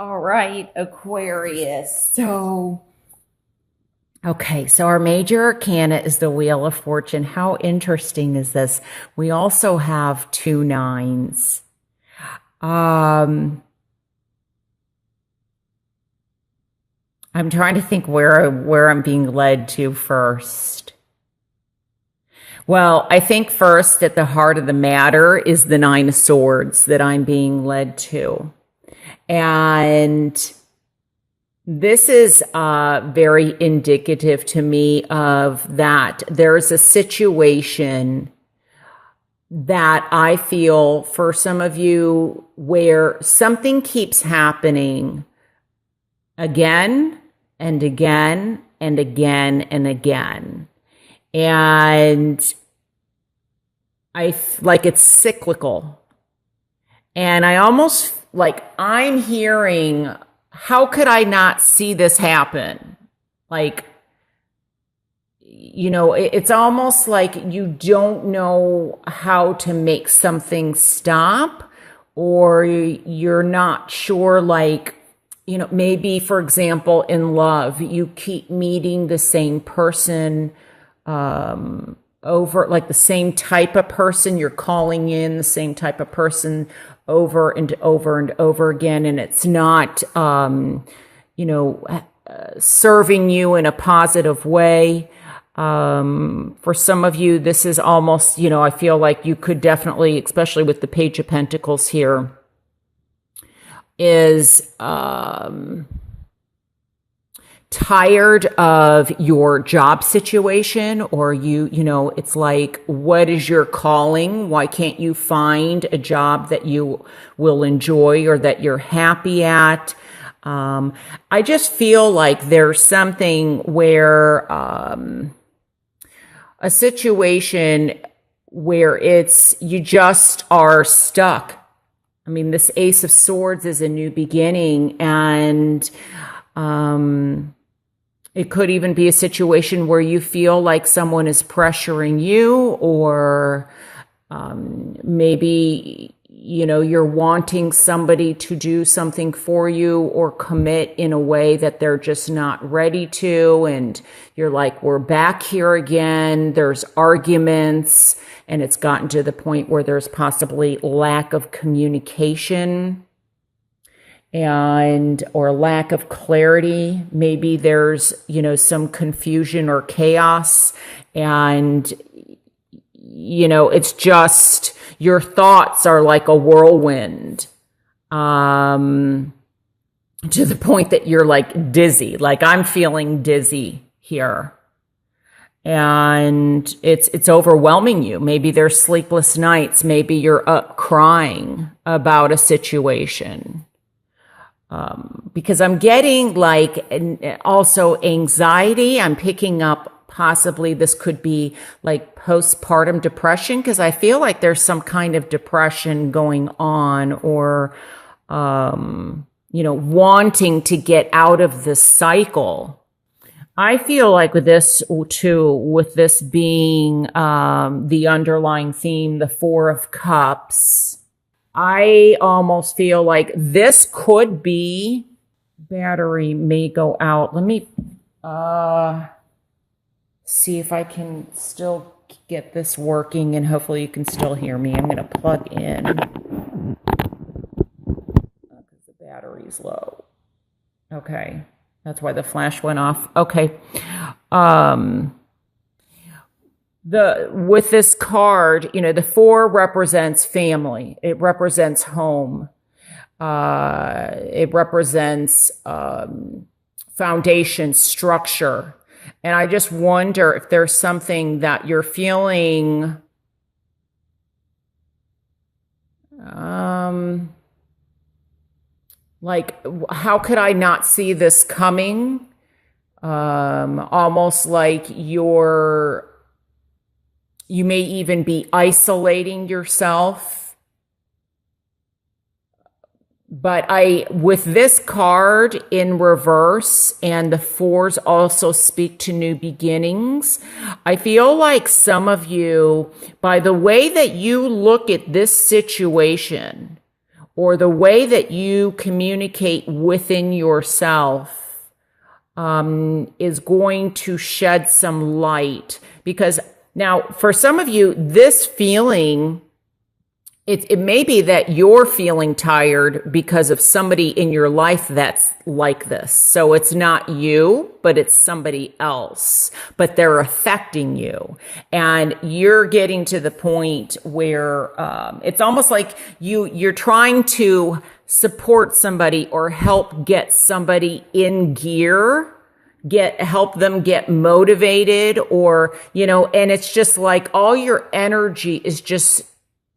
All right, Aquarius. So our major arcana is the Wheel of Fortune. How interesting is this? We also have two nines. Um, I'm trying to think where I'm being led to first. Well, I think first at the heart of the matter is the Nine of Swords that I'm being led to. And this is very indicative to me of that. There's a situation that I feel for some of you where something keeps happening again and again and again and again. And like it's cyclical. And I almost like I'm hearing, how could I not see this happen? Like, it's almost like you don't know how to make something stop, or you're not sure, like, maybe, for example, in love, you keep meeting the same person over, like the same type of person, you're calling in the same type of person over and over and over again, and it's not, serving you in a positive way. For some of you, this is almost, I feel like you could definitely, especially with the Page of Pentacles here, is tired of your job situation, or it's like, what is your calling? Why can't you find a job that you will enjoy or that you're happy at? I just feel like there's something where a situation where you just are stuck. I mean, this Ace of Swords is a new beginning, and it could even be a situation where you feel like someone is pressuring you, or maybe, you're wanting somebody to do something for you or commit in a way that they're just not ready to. And you're like, we're back here again. There's arguments, and it's gotten to the point where there's possibly lack of communication or lack of clarity. Maybe there's, some confusion or chaos, and, it's just, your thoughts are like a whirlwind, to the point that you're like dizzy. Like, I'm feeling dizzy here, and it's overwhelming you. Maybe there's sleepless nights. Maybe you're up crying about a situation. Because I'm getting also anxiety. I'm picking up possibly this could be like postpartum depression, because I feel like there's some kind of depression going on, or, wanting to get out of the cycle. I feel like with this too, with this being the underlying theme, the Four of Cups, I almost feel like this could be, battery may go out. Let me see if I can still get this working, and hopefully you can still hear me. I'm going to plug in because the battery's low. Okay. That's why the flash went off. Okay. With this card, the four represents family. It represents home. It represents foundation, structure. And I just wonder if there's something that you're feeling like, how could I not see this coming? Almost like you may even be isolating yourself. But with this card in reverse, and the fours also speak to new beginnings, I feel like some of you, by the way that you look at this situation, or the way that you communicate within yourself is going to shed some light. Because now, for some of you, this feeling, it may be that you're feeling tired because of somebody in your life that's like this. So it's not you, but it's somebody else, but they're affecting you. And you're getting to the point where it's almost like you're trying to support somebody or help get somebody in gear, help them get motivated, or, and it's just like all your energy is just,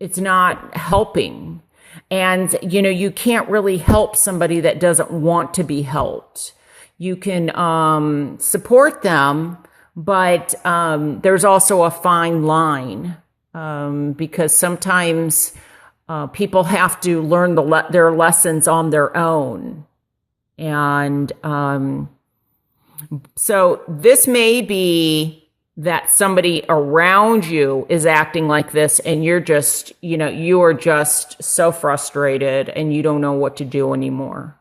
it's not helping. And, you can't really help somebody that doesn't want to be helped. You can support them, but there's also a fine line because sometimes people have to learn their lessons on their own. And so this may be that somebody around you is acting like this, and you're just, you are just so frustrated and you don't know what to do anymore.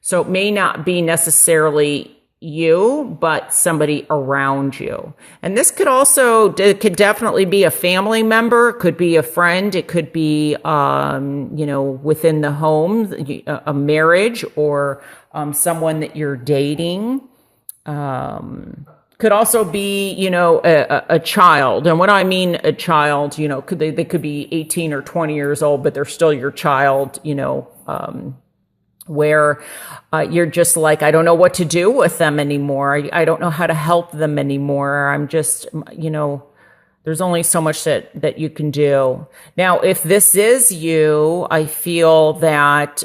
So it may not be necessarily you, but somebody around you. And this could definitely be a family member, it could be a friend, it could be, within the home, a marriage, or someone that you're dating. Could also be, a child. And when I mean a child, they could be 18 or 20 years old, but they're still your child, where you're just like, I don't know what to do with them anymore. I don't know how to help them anymore. I'm just, there's only so much that you can do. Now, if this is you, I feel that,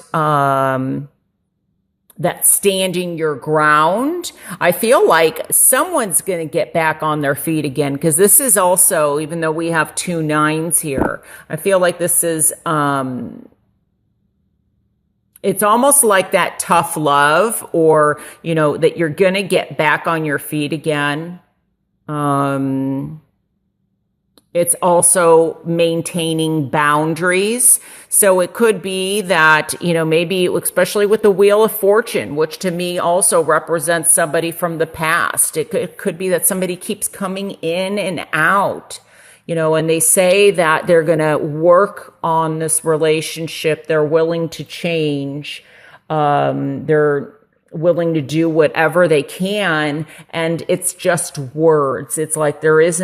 that standing your ground, I feel like someone's going to get back on their feet again. Because this is also, even though we have 2 9s here, I feel like this is, it's almost like that tough love, or, that you're going to get back on your feet again. It's also maintaining boundaries. So it could be that, maybe, especially with the Wheel of Fortune, which to me also represents somebody from the past. It could be that somebody keeps coming in and out, and they say that they're going to work on this relationship. They're willing to change. They're willing to do whatever they can, and it's just words. It's like there's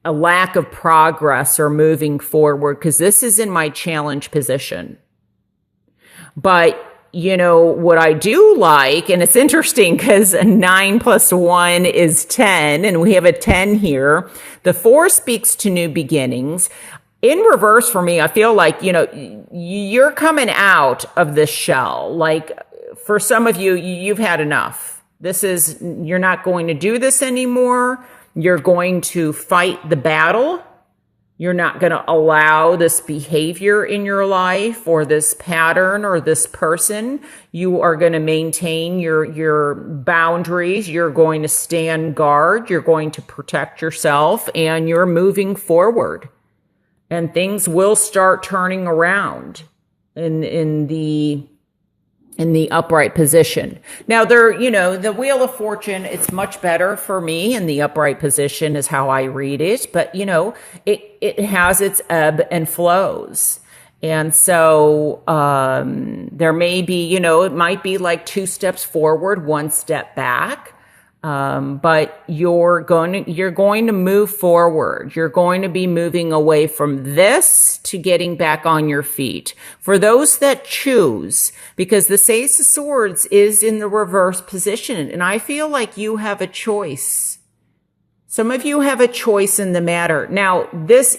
a lack of progress or moving forward, because this is in my challenge position. But what I do like, and it's interesting because 9 + 1 is 10, and we have a 10 here. The 4 speaks to new beginnings. In reverse, for me, I feel like, you're coming out of this shell. Like, for some of you, you've had enough. You're not going to do this anymore. You're going to fight the battle. You're not going to allow this behavior in your life, or this pattern, or this person. You are going to maintain your boundaries. You're going to stand guard. You're going to protect yourself, and you're moving forward. And things will start turning around in the upright position. Now, the Wheel of Fortune, it's much better for me in the upright position is how I read it. But, it has its ebb and flows. And so there may be, it might be like 2 steps forward, 1 step back. But you're going to move forward. You're going to be moving away from this to getting back on your feet. For those that choose, because the Ace of Swords is in the reverse position, and I feel like you have a choice. Some of you have a choice in the matter. Now,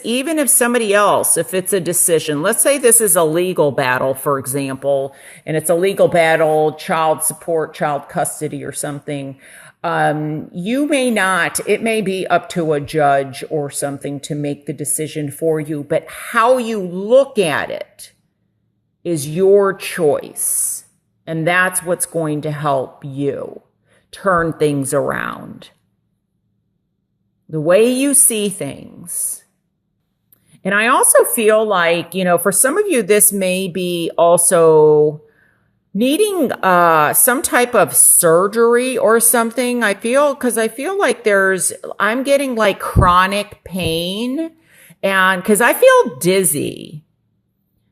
even if somebody else, if it's a decision, let's say this is a legal battle, for example, and it's a legal battle, child support, child custody, or something. It may be up to a judge or something to make the decision for you, but how you look at it is your choice. And that's what's going to help you turn things around. The way you see things. And I also feel like, for some of you, this may be also needing some type of surgery or something. Because I feel like I'm getting like chronic pain, and because I feel dizzy.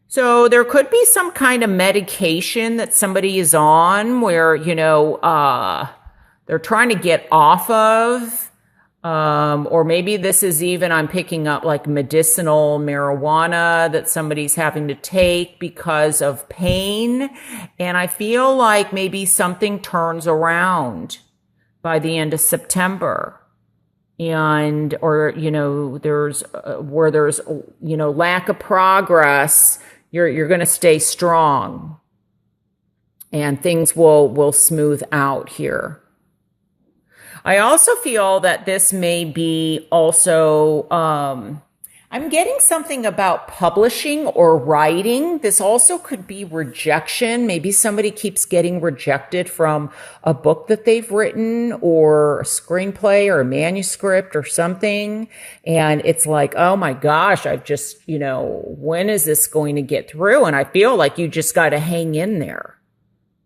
So there could be some kind of medication that somebody is on where, they're trying to get off of. Or maybe this is even, I'm picking up like medicinal marijuana that somebody's having to take because of pain. And I feel like maybe something turns around by the end of September. Or there's where there's lack of progress, you're going to stay strong and things will smooth out here. I also feel that this may be also, I'm getting something about publishing or writing. This also could be rejection. Maybe somebody keeps getting rejected from a book that they've written or a screenplay or a manuscript or something. And it's like, oh my gosh, I've just, when is this going to get through? And I feel like you just got to hang in there.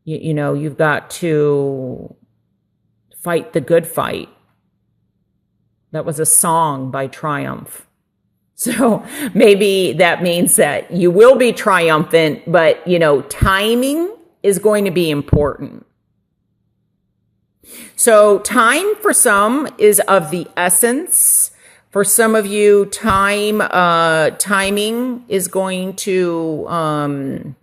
You've got to fight the good fight. That was a song by Triumph. So maybe that means that you will be triumphant, but, timing is going to be important. So time for some is of the essence. For some of you, timing is going to,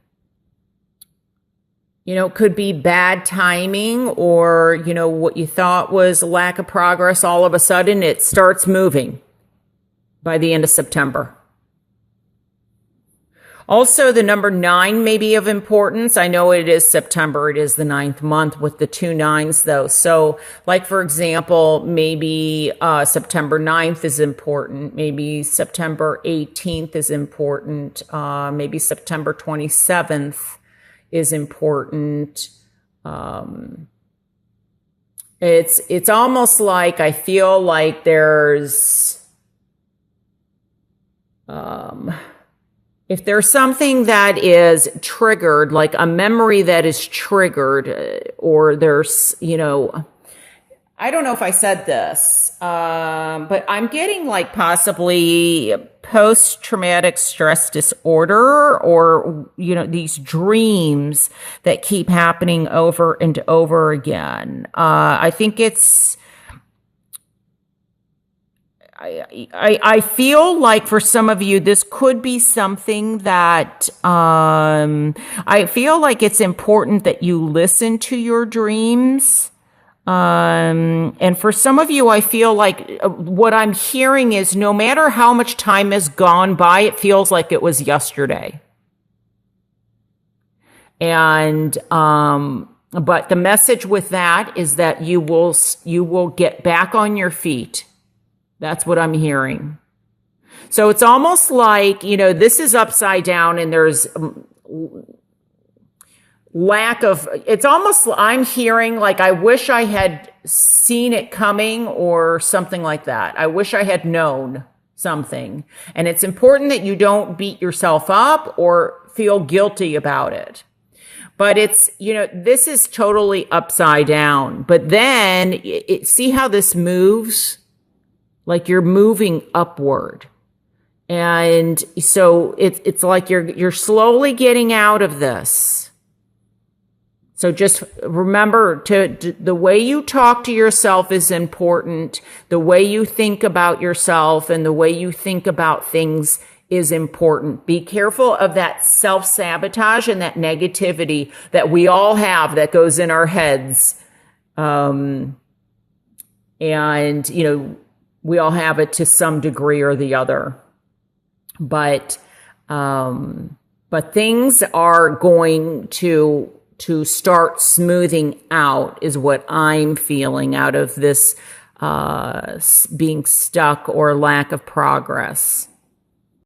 could be bad timing, or, what you thought was a lack of progress, all of a sudden it starts moving by the end of September. Also, the number 9 may be of importance. I know it is September. It is the 9th month with the 2 9s though. So like, for example, maybe September 9th is important. Maybe September 18th is important. Maybe September 27th is important. It's almost like I feel like there's, if there's something that is triggered, like a memory that is triggered, or there's, I don't know if I said this, but I'm getting like possibly post-traumatic stress disorder, or, these dreams that keep happening over and over again. I think I feel like for some of you, this could be something that, I feel like it's important that you listen to your dreams. And for some of you, I feel like what I'm hearing is no matter how much time has gone by, it feels like it was yesterday. And, but the message with that is that you will get back on your feet. That's what I'm hearing. So it's almost like, this is upside down and there's it's almost, I'm hearing like, I wish I had seen it coming or something like that. I wish I had known something. And it's important that you don't beat yourself up or feel guilty about it. But it's, this is totally upside down. But then see how this moves? Like you're moving upward. And so it's like you're slowly getting out of this. So just remember the way you talk to yourself is important. The way you think about yourself and the way you think about things is important. Be careful of that self-sabotage and that negativity that we all have that goes in our heads. And, we all have it to some degree or the other. But things are going to start smoothing out is what I'm feeling out of this being stuck or lack of progress.